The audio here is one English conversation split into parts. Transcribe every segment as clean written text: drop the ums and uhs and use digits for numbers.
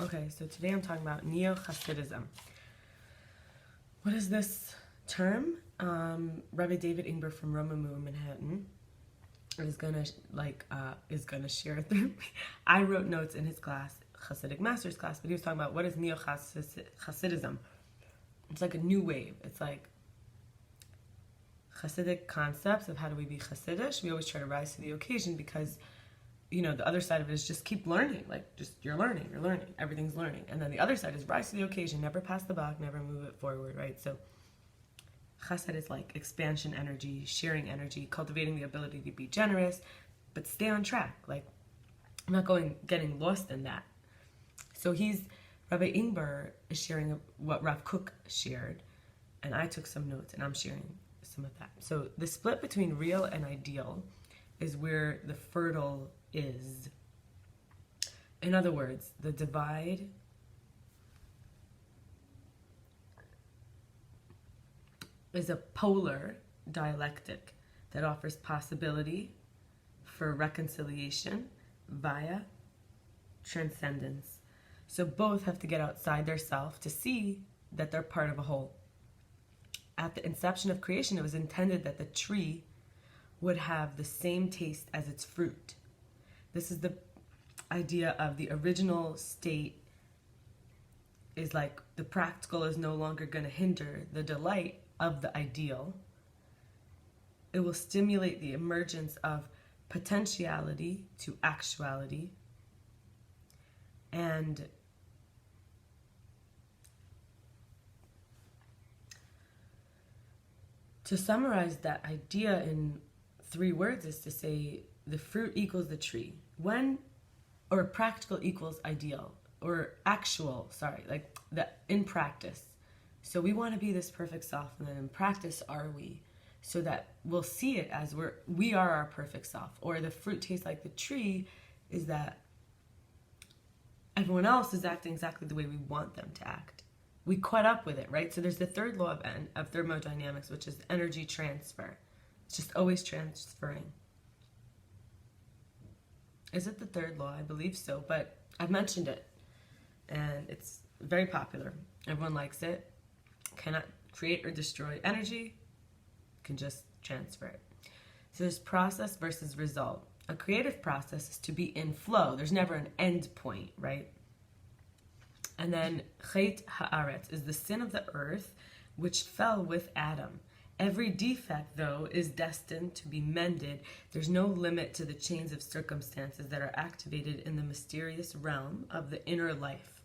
Okay, so today I'm talking about Neochassidism. What is this term? Rabbi David Ingber from Romemu in Manhattan is gonna share through. I wrote notes in his class, Chassidic Master's class, but he was talking about what is Neochassidism. It's like a new wave. It's like Chassidic concepts of how do we be Chassidish. We always try to rise to the occasion because, you know, the other side of it is just keep learning. Like, just you're learning. Everything's learning. And then the other side is rise to the occasion, never pass the buck, never move it forward, right? So Chesed is like expansion energy, sharing energy, cultivating the ability to be generous, but stay on track. Like, I'm not getting lost in that. So Rabbi Ingber is sharing what Rav Kook shared, and I took some notes, and I'm sharing some of that. So the split between real and ideal is where the fertile is. In other words, the divide is a polar dialectic that offers possibility for reconciliation via transcendence. So both have to get outside their self to see that they're part of a whole. At the inception of creation, it was intended that the tree would have the same taste as its fruit. This is the idea of the original state is like the practical is no longer going to hinder the delight of the ideal. It will stimulate the emergence of potentiality to actuality. And to summarize that idea in 3 words is to say the fruit equals the tree. Or practical equals ideal. Or in practice. So we want to be this perfect self, and then in practice are we? So that we'll see it as we are our perfect self. Or the fruit tastes like the tree is that everyone else is acting exactly the way we want them to act. We caught up with it, right? So there's the third law of thermodynamics, which is energy transfer. It's just always transferring. Is it the third law? I believe so, but I've mentioned it. And it's very popular. Everyone likes it. Cannot create or destroy energy. Can just transfer it. So there's process versus result. A creative process is to be in flow. There's never an end point, right? And then Chet Haaretz is the sin of the earth, which fell with Adam. Every defect, though, is destined to be mended. There's no limit to the chains of circumstances that are activated in the mysterious realm of the inner life.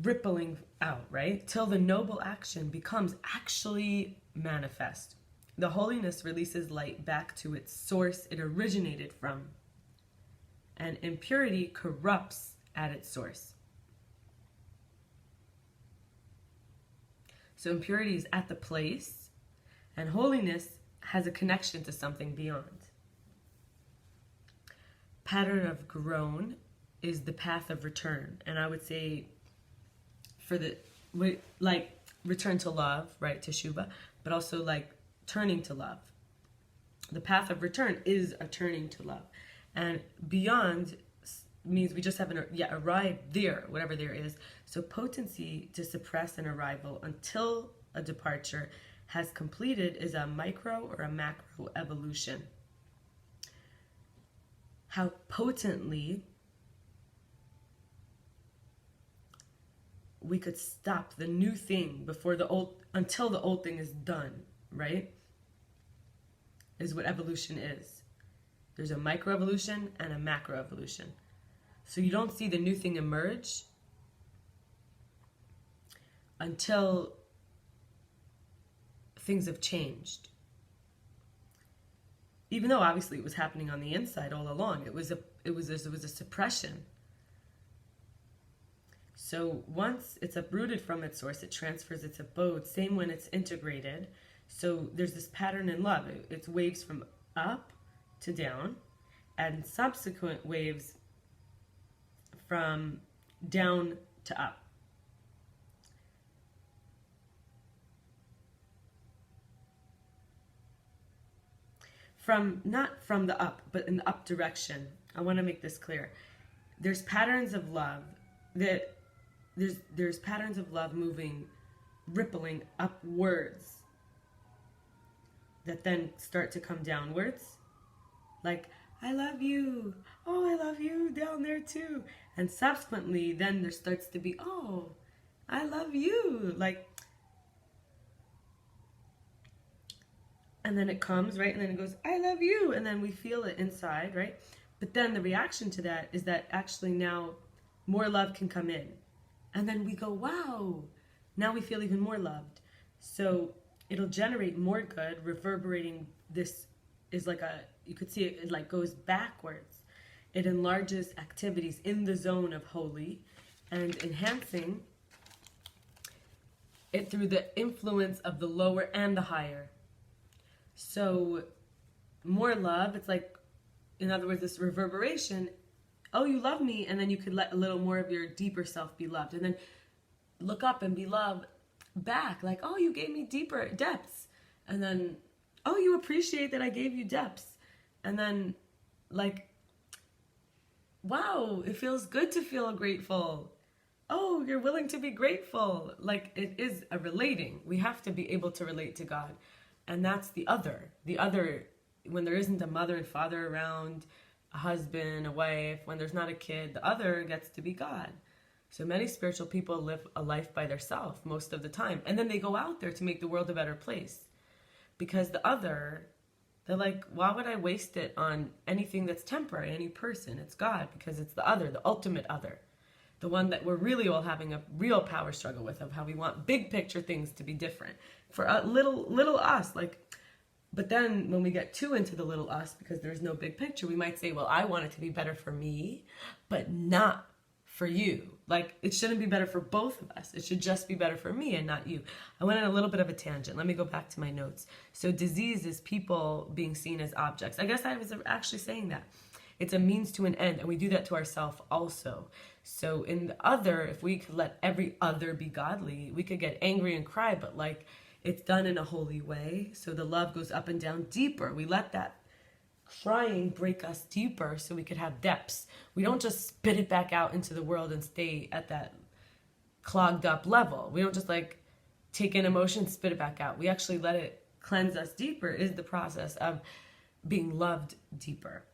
Rippling out, right? Till the noble action becomes actually manifest. The holiness releases light back to its source it originated from. And impurity corrupts at its source. So impurity is at the place, and holiness has a connection to something beyond. Pattern of groan is the path of return. And I would say return to love, right, teshuva, but also like turning to love. The path of return is a turning to love. And beyond means we just haven't arrived there, whatever there is. So potency to suppress an arrival until a departure has completed is a micro or a macro evolution. How potently we could stop the new thing until the old thing is done, right? Is what evolution is. There's a microevolution and a macroevolution. So you don't see the new thing emerge until things have changed. Even though obviously it was happening on the inside all along, it was a suppression. So once it's uprooted from its source, it transfers its abode. Same when it's integrated. So there's this pattern in love. It's waves from up to down, and subsequent waves from down to up. not from the up, but in the up direction. I want to make this clear. There's patterns of love that there's patterns of love moving, rippling upwards that then start to come downwards. Like, I love you. Oh, I love you down there too. And subsequently, then there starts to be, oh, I love you. Like, and then it comes, right? And then it goes, I love you. And then we feel it inside, right? But then the reaction to that is that actually now more love can come in. And then we go, wow, now we feel even more loved. So it'll generate more good, reverberating. This is like you could see it like goes backwards. It enlarges activities in the zone of holy and enhancing it through the influence of the lower and the higher. So more love, it's like, in other words, this reverberation, oh, you love me, and then you could let a little more of your deeper self be loved. And then look up and be loved back, like, oh, you gave me deeper depths. And then, oh, you appreciate that I gave you depths. And then, like, wow, it feels good to feel grateful. Oh, you're willing to be grateful. Like, it is a relating. We have to be able to relate to God. And that's the other. The other, when there isn't a mother and father around, a husband, a wife, when there's not a kid, the other gets to be God. So many spiritual people live a life by themselves most of the time. And then they go out there to make the world a better place. Because the other, they're like, why would I waste it on anything that's temporary, any person? It's God, because it's the other, the ultimate other. The one that we're really all having a real power struggle with, of how we want big picture things to be different. For a little us, like, but then when we get too into the little us, because there's no big picture, we might say, well, I want it to be better for me, but not for you. Like, it shouldn't be better for both of us. It should just be better for me and not you. I went on a little bit of a tangent. Let me go back to my notes. So disease is people being seen as objects. I guess I was actually saying that. It's a means to an end, and we do that to ourselves also. So in the other, if we could let every other be godly, we could get angry and cry, but like, it's done in a holy way. So the love goes up and down deeper. We let that crying break us deeper so we could have depths. We don't just spit it back out into the world and stay at that clogged up level. We don't just like take in emotion, spit it back out. We actually let it cleanse us deeper. Is the process of being loved deeper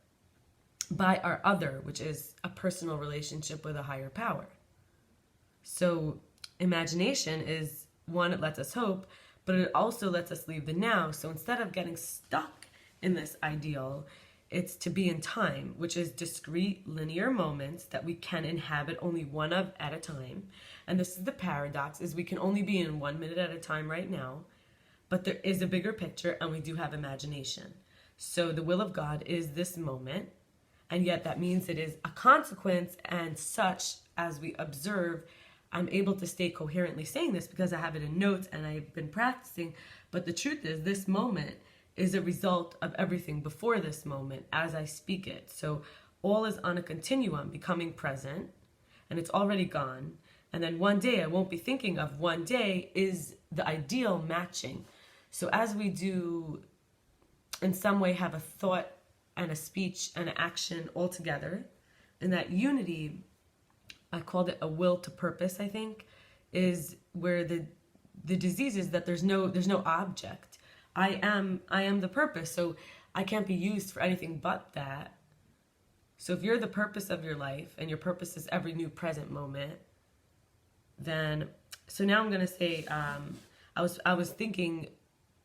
by our other, which is a personal relationship with a higher power. So imagination is one, it lets us hope, but it also lets us leave the now. So instead of getting stuck in this ideal, it's to be in time, which is discrete linear moments that we can inhabit only one of at a time. And this is the paradox, is we can only be in 1 minute at a time right now, but there is a bigger picture and we do have imagination. So the will of God is this moment, and yet that means it is a consequence, and such as we observe, I'm able to stay coherently saying this because I have it in notes and I've been practicing. But the truth is, this moment is a result of everything before this moment as I speak it. So all is on a continuum, becoming present, and it's already gone. And then one day, I won't be thinking of one day, is the ideal matching. So as we do, in some way, have a thought and a speech and an action all together, and that unity, I called it a will to purpose, I think, is where the disease is that there's no object. I am the purpose, so I can't be used for anything but that. So if you're the purpose of your life, and your purpose is every new present moment, then, so now I'm going to say, I was thinking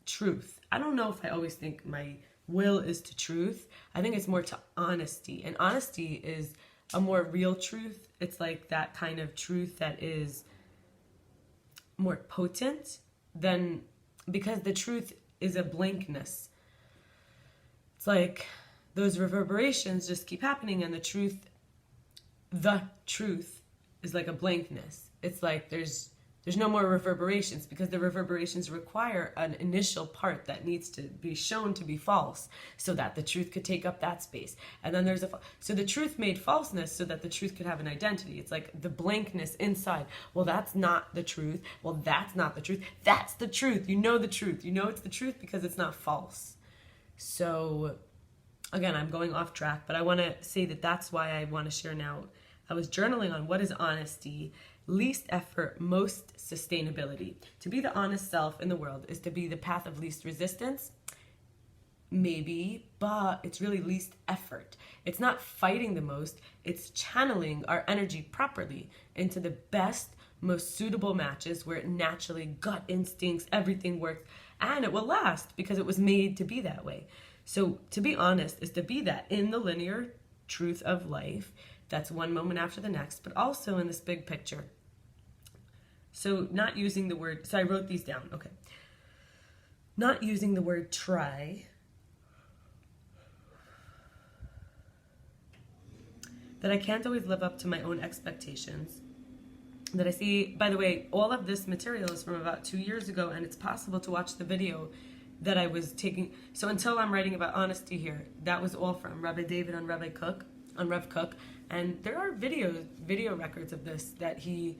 truth. I don't know if I always think my will is to truth. I think it's more to honesty, and honesty is a more real truth. It's like that kind of truth that is more potent than, because the truth is a blankness. It's like those reverberations just keep happening, and the truth is like a blankness. It's like there's no more reverberations, because the reverberations require an initial part that needs to be shown to be false so that the truth could take up that space. And then there's so the truth made falseness so that the truth could have an identity. It's like the blankness inside. Well, that's not the truth. Well, that's not the truth. That's the truth. You know the truth. You know it's the truth because it's not false. So again, I'm going off track, but I want to say that that's why I want to share now. I was journaling on what is honesty, least effort, most sustainability. To be the honest self in the world is to be the path of least resistance. Maybe, but it's really least effort. It's not fighting the most, it's channeling our energy properly into the best, most suitable matches where it naturally, gut instincts, everything works, and it will last because it was made to be that way. So to be honest is to be that in the linear truth of life. That's one moment after the next, but also in this big picture. So not using the word, so I wrote these down, okay. Not using the word try. That I can't always live up to my own expectations. That I see, by the way, all of this material is from about 2 years ago, and it's possible to watch the video that I was taking. So until I'm writing about honesty here, that was all from Rabbi David on Rav Kook. And there are video records of this that you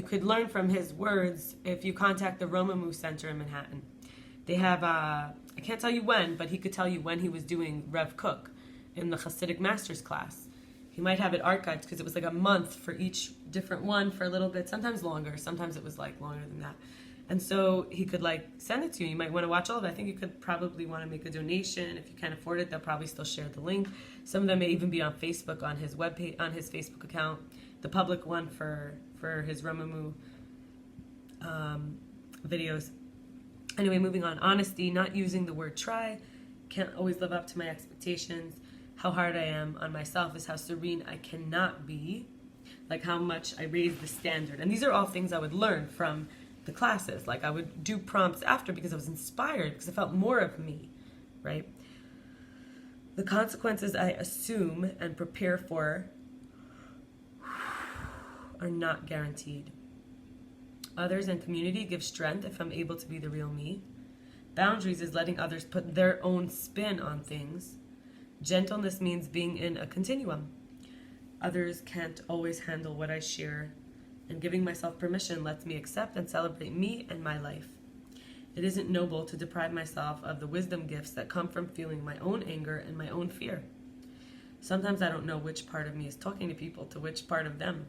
could learn from his words if you contact the Romemu Center in Manhattan. They have, I can't tell you when, but he could tell you when he was doing Rav Kook in the Hasidic Master's class. He might have it archived because it was like a month for each different one for a little bit, sometimes longer, sometimes it was like longer than that. And so he could like send it to you. You might want to watch all of it. I think you could probably want to make a donation. If you can't afford it, they'll probably still share the link. Some of them may even be on Facebook, on his webpage, on his Facebook account. The public one for his Romemu videos. Anyway, moving on. Honesty, not using the word try. Can't always live up to my expectations. How hard I am on myself is how serene I cannot be. Like how much I raise the standard. And these are all things I would learn from the classes. Like I would do prompts after because I was inspired, because I felt more of me, right? The consequences I assume and prepare for are not guaranteed. Others and community give strength if I'm able to be the real me. Boundaries is letting others put their own spin on things. Gentleness means being in a continuum. Others can't always handle what I share, and giving myself permission lets me accept and celebrate me and my life. It isn't noble to deprive myself of the wisdom gifts that come from feeling my own anger and my own fear. Sometimes I don't know which part of me is talking to people to which part of them.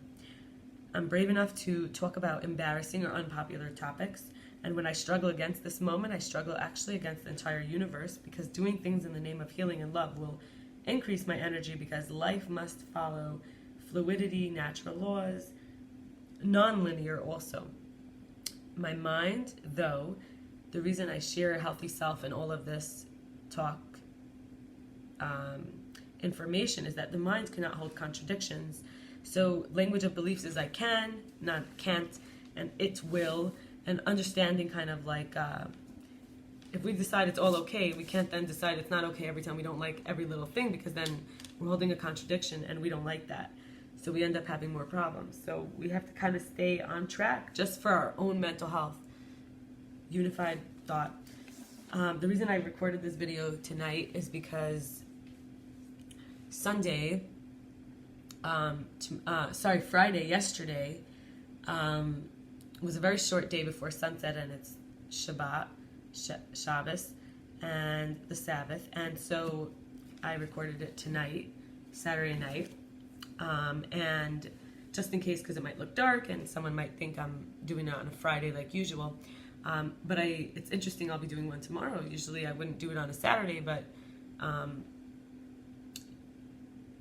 I'm brave enough to talk about embarrassing or unpopular topics, and when I struggle against this moment, I struggle actually against the entire universe, because doing things in the name of healing and love will increase my energy, because life must follow fluidity, natural laws, non-linear also. My mind, though, the reason I share a healthy self in all of this talk information is that the mind cannot hold contradictions. So language of beliefs is I can, not can't, and it will, and understanding kind of like if we decide it's all okay, we can't then decide it's not okay every time we don't like every little thing, because then we're holding a contradiction and we don't like that. So we end up having more problems. So we have to kind of stay on track just for our own mental health. Unified thought. The reason I recorded this video tonight is because Friday, yesterday, was a very short day before sunset, and it's Shabbos, and the Sabbath, and so I recorded it tonight, Saturday night, and just in case, because it might look dark and someone might think I'm doing it on a Friday like usual, but it's interesting, I'll be doing one tomorrow. Usually I wouldn't do it on a Saturday, but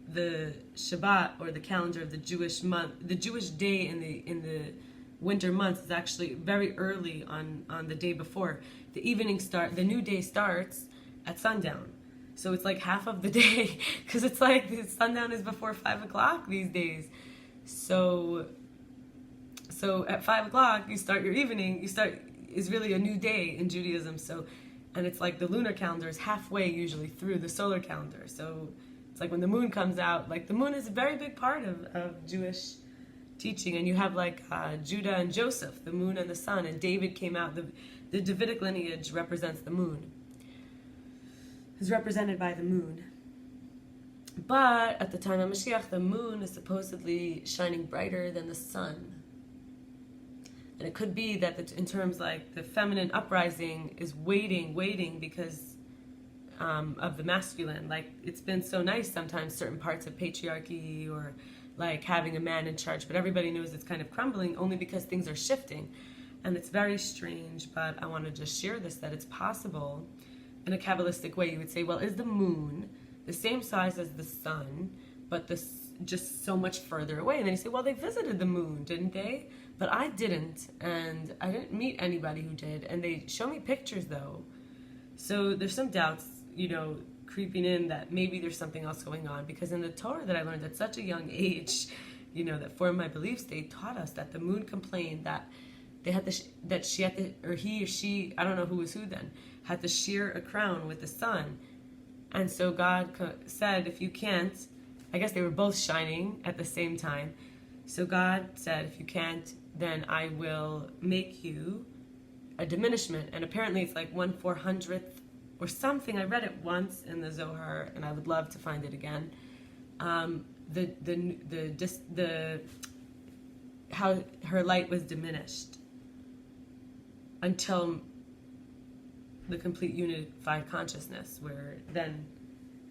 the Shabbat, or the calendar of the Jewish month, the Jewish day in the winter months, is actually very early on the day before. The new day starts at sundown. So it's like half of the day, because it's like the sundown is before 5 o'clock these days. So at 5 o'clock you start your evening. Is really a new day in Judaism. So, and it's like the lunar calendar is halfway usually through the solar calendar. So it's like when the moon comes out, like the moon is a very big part of Jewish teaching. And you have like Judah and Joseph, the moon and the sun, and David came out. The Davidic lineage represents the moon. Is represented by the moon. But at the time of Mashiach, the moon is supposedly shining brighter than the sun. And it could be that in terms like the feminine uprising is waiting, because of the masculine. Like, it's been so nice sometimes, certain parts of patriarchy, or like having a man in charge, but everybody knows it's kind of crumbling only because things are shifting. And it's very strange, but I want to just share this, that it's possible in a Kabbalistic way. You would say, well, is the moon the same size as the sun, but this just so much further away? And then you say, well, they visited the moon, didn't they? But I didn't, and I didn't meet anybody who did, and they show me pictures though. So there's some doubts, creeping in that maybe there's something else going on, because in the Torah that I learned at such a young age, that formed my beliefs, they taught us that the moon complained that they had that she had to, or he or she, I don't know who was who then, had to share a crown with the sun. And so God said, if you can't, I guess they were both shining at the same time. So God said, if you can't, then I will make you a diminishment. And apparently it's like 1/400th or something. I read it once in the Zohar, and I would love to find it again. How her light was diminished until the complete unified consciousness, where then,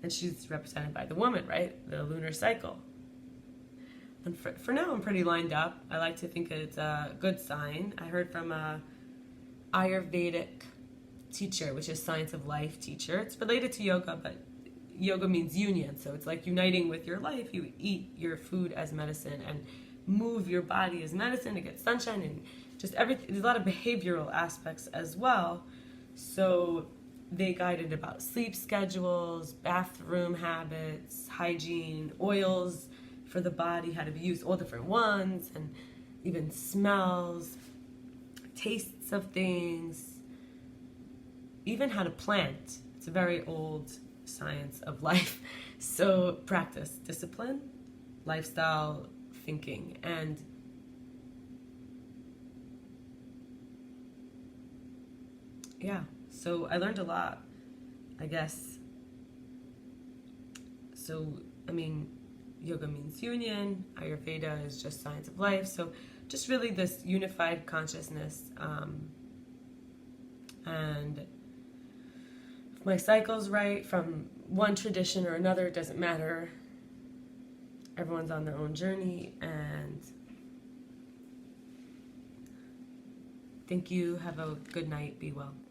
and she's represented by the woman, right? The lunar cycle. And for now, I'm pretty lined up. I like to think it's a good sign. I heard from a Ayurvedic teacher, which is science of life teacher. It's related to yoga, but yoga means union. So it's like uniting with your life. You eat your food as medicine and move your body as medicine to get sunshine, and just everything. There's a lot of behavioral aspects as well. So they guided about sleep schedules, bathroom habits, hygiene, oils for the body, how to use all different ones, and even smells, tastes of things, even how to plant. It's a very old science of life. So practice, discipline, lifestyle, thinking, and yeah, so I learned a lot, I guess. So, yoga means union, Ayurveda is just science of life, so just really this unified consciousness. And if my cycle's right from one tradition or another, it doesn't matter. Everyone's on their own journey, and thank you. Have a good night. Be well.